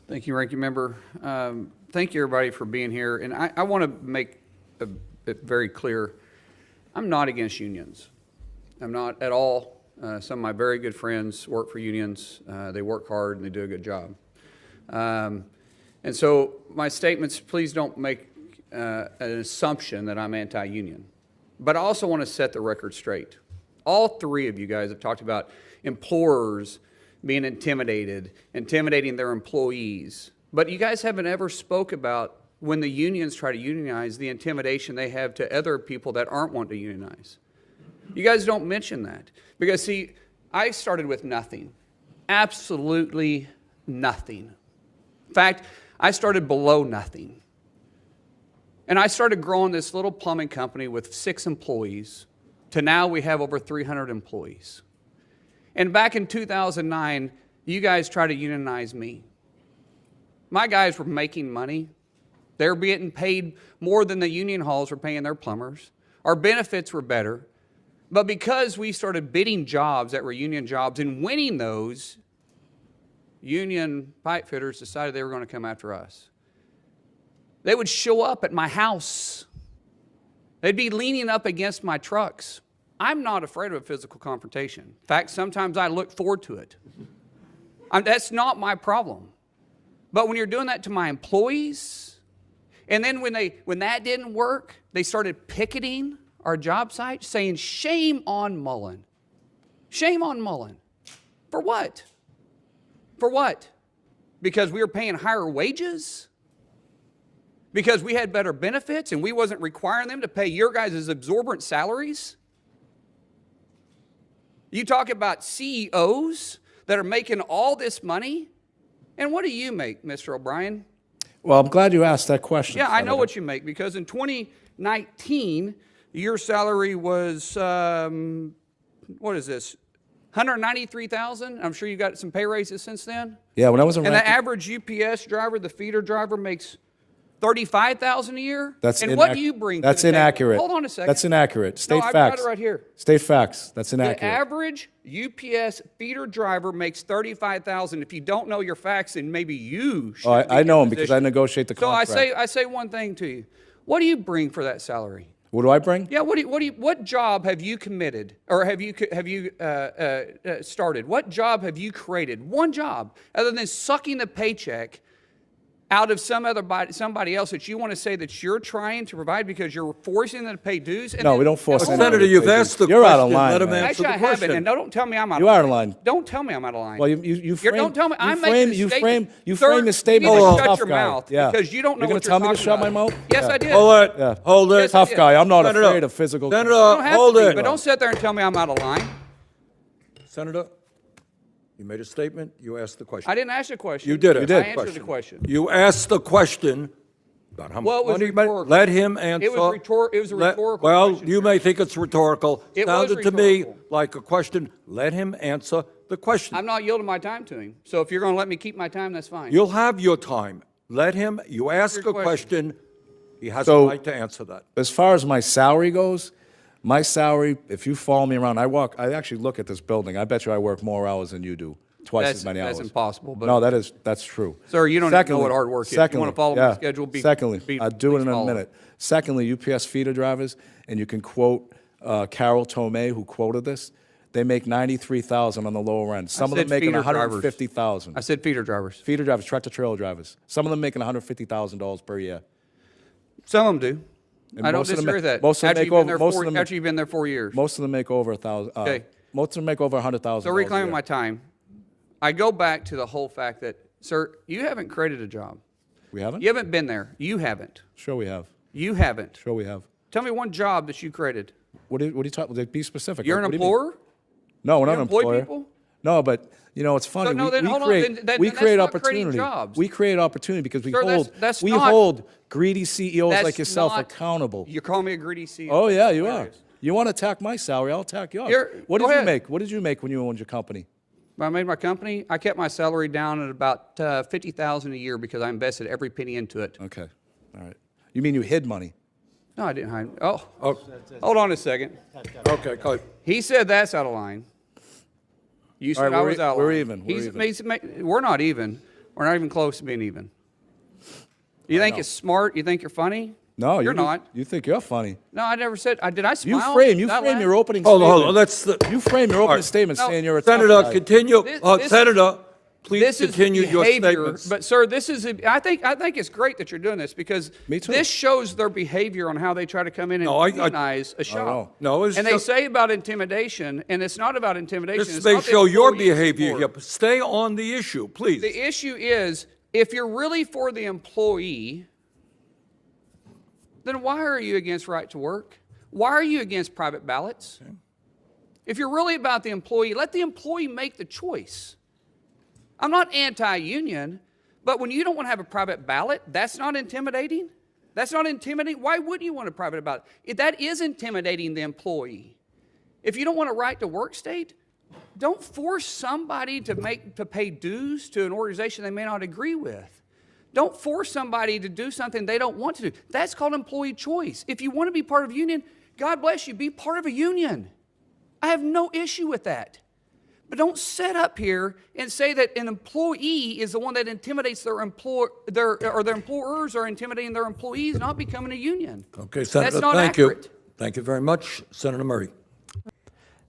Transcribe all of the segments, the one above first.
Thank you, Ranking Member. Thank you, everybody, for being here. And I want to make it very clear, I'm not against unions. I'm not at all. Some of my very good friends work for unions. They work hard and they do a good job. And so my statements, please don't make an assumption that I'm anti-union. But I also want to set the record straight. All three of you guys have talked about employers being intimidating their employees. But you guys haven't ever spoke about when the unions try to unionize, the intimidation they have to other people that aren't wanting to unionize. You guys don't mention that. Because, see, I started with nothing. Absolutely nothing. In fact, I started below nothing. And I started growing this little plumbing company with 6 employees to now we have over 300 employees. And back in 2009, you guys tried to unionize me. My guys were making money. They were getting paid more than the union halls were paying their plumbers. Our benefits were better. But because we started bidding jobs that were union jobs and winning those, union pipe fitters decided they were going to come after us. They would show up at my house. They'd be leaning up against my trucks. I'm not afraid of a physical confrontation. In fact, sometimes I look forward to it. That's not my problem. But when you're doing that to my employees, and then when that didn't work, they started picketing our job site, saying, shame on Mullen. Shame on Mullen. For what? For what? Because we were paying higher wages? Because we had better benefits and we wasn't requiring them to pay your guys' exorbitant salaries? You talk about CEOs that are making all this money, and what do you make, Mr. O'Brien? Well, I'm glad you asked that question. Yeah, Senator. I know what you make, because in 2019, your salary was, what is this, $193,000? I'm sure you got some pay raises since then. Yeah, when I was in And the average UPS driver, the feeder driver, makes $35,000 a year? And what do you bring to the table? That's inaccurate. Hold on a second. That's inaccurate. State I've facts. got it right here. State facts. That's inaccurate. The average UPS feeder driver makes $35,000. If you don't know your facts, then maybe you should. Oh, I know them because I negotiate the contract. So I say one thing to you. What do you bring for that salary? What do I bring? Yeah. What job have you committed, or have you started? What job have you created? One job, other than sucking the paycheck out of somebody else that you want to say that you're trying to provide because you're forcing them to pay dues? And no, we don't force them. Senator, you've asked the You're question. out of line. Let him man. answer Actually, the I haven't, question. and don't tell me I'm out of line. You are out of line. Don't tell me I'm out of line. Well, you frame. Don't tell me. I'm frame, making a you statement. frame. You frame the statement You need like to a shut tough your guy. mouth Yeah. because you don't know You're what gonna you're tell me to talking shut my about. mouth? Yes, Yeah. I did. Hold it. Yeah. Hold it. Yes, I Tough did. guy. I'm not Senator, afraid of physical. Senator, You don't have hold to be, it. but don't sit there and tell me I'm out of line. Senator, you made a statement. You asked the question. I didn't ask a question. You did it. You did. I answered the question. You asked the question about how Well, it much was money you made. rhetorical. Let him answer. It was a rhetorical Well, question, you sir. may think it's rhetorical. It was Sounded to me rhetorical. like a question. Let him answer the question. I'm not yielding my time to him. So if you're going to let me keep my time, that's fine. You'll have your time. Let him. You ask your a question. He has So- a right to answer that. As far as my salary goes, my salary, if you follow me around, I actually look at this building. I bet you I work more hours than you do, twice as many hours. That's impossible. But No, that's true. Sir, you don't even know what hard work is. You wanna follow my schedule, Secondly, I'll do it please in a follow. minute. Secondly, UPS feeder drivers, and you can quote Carol Tomei, who quoted this. They make $93,000 on the lower end. Some of them said making feeder drivers. $150,000. I said feeder drivers. Feeder drivers, tractor trailer drivers. Some of them making $150,000 per year. Some of them do. And I don't most of them disagree ma- with that. most of them After make you've been over- there most four- of them- after you've been there 4 years. Most of them make over $1,000. Okay. Most of them make over $100,000. So reclaiming my time, I go back to the whole fact that, sir, you haven't created a job. We haven't? You haven't been there. You haven't. Sure we have. You haven't. Sure we have. Tell me one job that you created. What are you talking about? Be specific. You're an What do you mean? employer? No, we're not You an employ employer. people? No, but you know it's funny. So, no, we, then we hold on, create, then we that's create not creating opportunity. jobs. We create opportunity because we Sir, hold that's we not- hold greedy CEOs That's like yourself not- accountable. You're calling me a greedy CEO. Oh yeah, you are. Hilarious. You want to attack my salary? I'll attack yours. What go did you ahead. make? What did you make when you owned your company? When I made my company, I kept my salary down at about $50,000 a year because I invested every penny into it. Okay, all right. You mean you hid money? No, I didn't hide. Oh, hold on a second. Okay, go. He said that's out of line. You said right, I we're was e- out of we're line. even, we're even. We're not even. We're not even close to being even. You think it's smart? You think you're funny? No, you're not. You think you're funny. No, I never said. Did I smile? You frame your opening Hold statement. on, let's. You frame your All opening right. statement No, saying you're a tough Senator, guy. continue. This- Senator, please This is continue your behavior, statements. but sir, this is. I think it's great that you're doing this because Me too. this shows their behavior on how they try to come in and No, I- demonize a shop. know. No, it's and they just- say about intimidation, and it's not about intimidation. This it's may not the show your employees behavior anymore. here, but stay on the issue, please. The issue is, if you're really for the employee, then why are you against right to work? Why are you against private ballots? If you're really about the employee, let the employee make the choice. I'm not anti-union, but when you don't want to have a private ballot, that's not intimidating? That's not intimidating? Why wouldn't you want a private ballot? That is intimidating the employee. If you don't want a right to work state, don't force somebody to pay dues to an organization they may not agree with. Don't force somebody to do something they don't want to do. That's called employee choice. If you want to be part of a union, God bless you, be part of a union. I have no issue with that. But don't sit up here and say that an employee is the one that intimidates their employers are intimidating their employees not becoming a union. Okay, Senator, That's not thank accurate. you. Thank you very much. Senator Murray.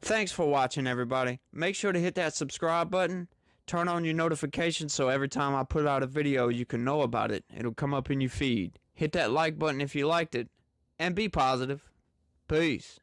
Thanks for watching, everybody. Make sure to hit that subscribe button. Turn on your notifications so every time I put out a video, you can know about it. It'll come up in your feed. Hit that like button if you liked it. And be positive. Peace.